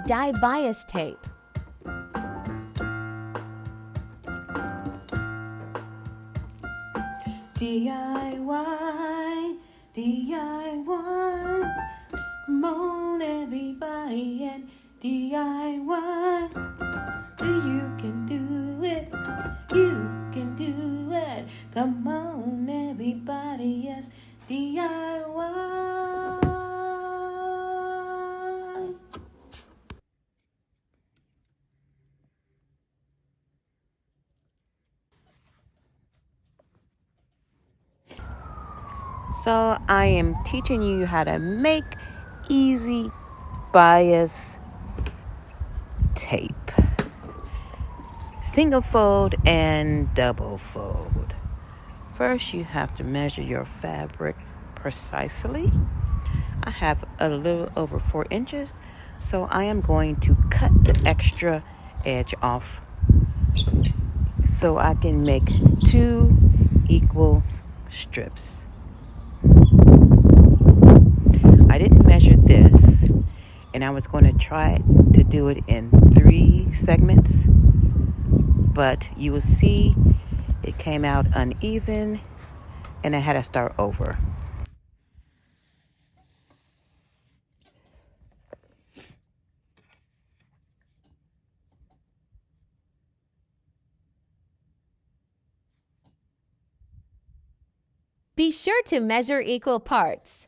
Dye bias tape. DIY, DIY. Come on, everybody, and DIY. You can do it. You can do it. Come on, everybody, yes, DIY. So I am teaching you how to make easy bias tape. Single fold and double fold. First, you have to measure your fabric precisely. I have a little over 4 inches, so I am going to cut the extra edge off so I can make 2 equal strips. I didn't measure this, and I was going to try to do it in 3 segments, but you will see it came out uneven, and I had to start over. Be sure to measure equal parts.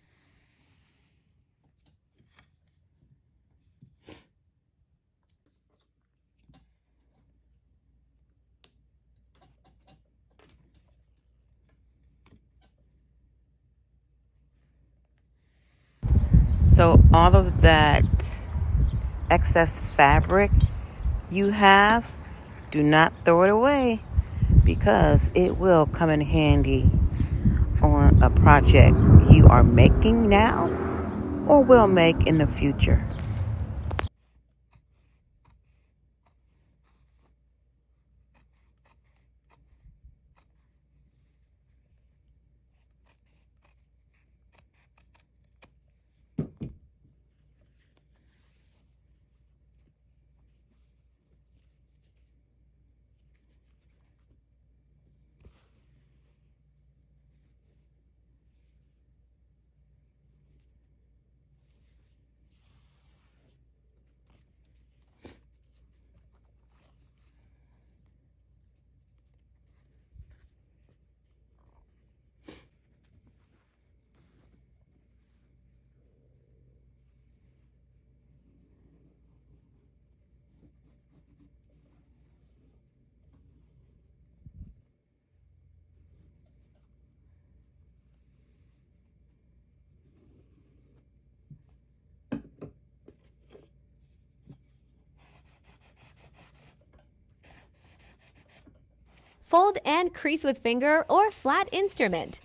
So all of that excess fabric you have, do not throw it away, because it will come in handy on a project you are making now or will make in the future. Fold and crease with finger or flat instrument.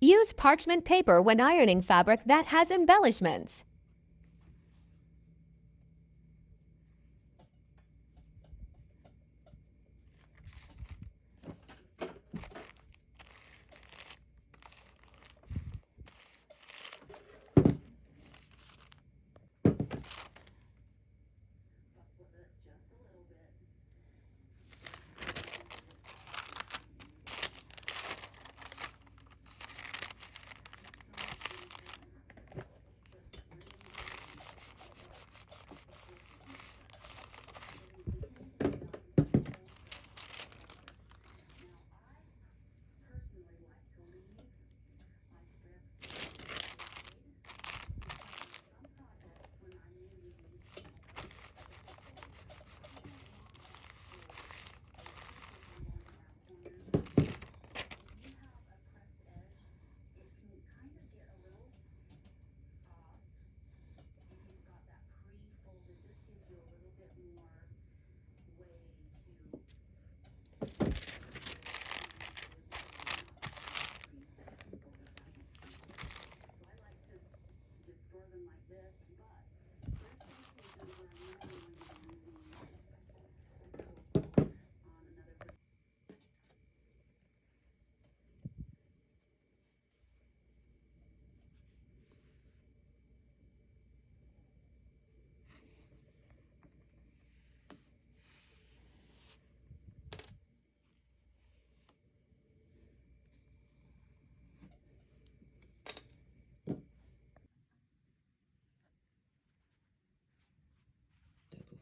Use parchment paper when ironing fabric that has embellishments.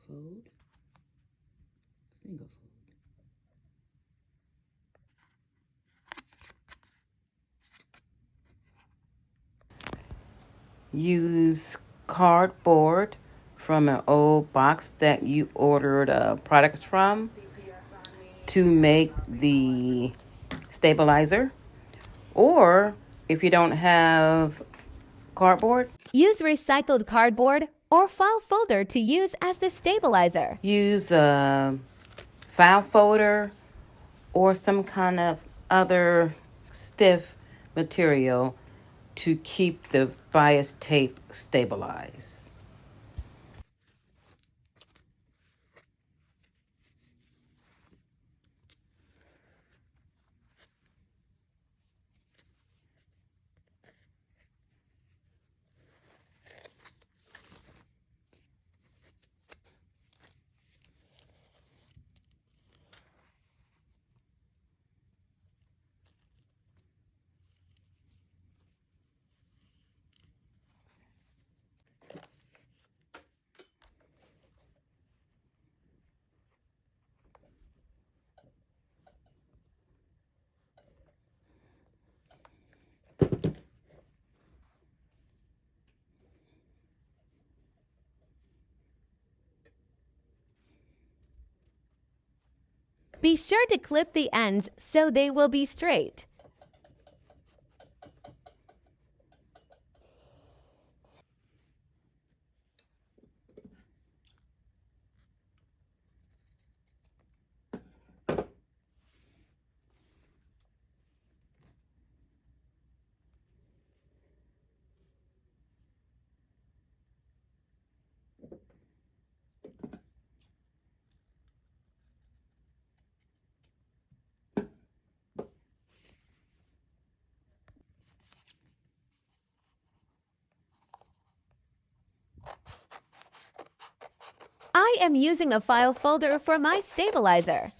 fold, single fold. Use cardboard from an old box that you ordered products from to make the stabilizer. Or if you don't have cardboard, Use recycled cardboard or file folder to use as the stabilizer. use a file folder or some kind of other stiff material to keep the bias tape stabilized. Be sure to clip the ends so they will be straight. I am using a file folder for my stabilizer.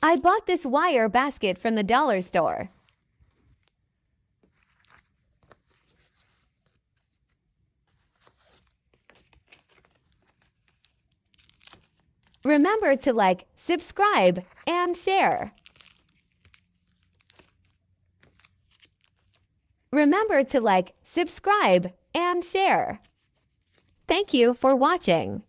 I bought this wire basket from the dollar store. Remember to like, subscribe, and share. Remember to like, subscribe, and share. Thank you for watching.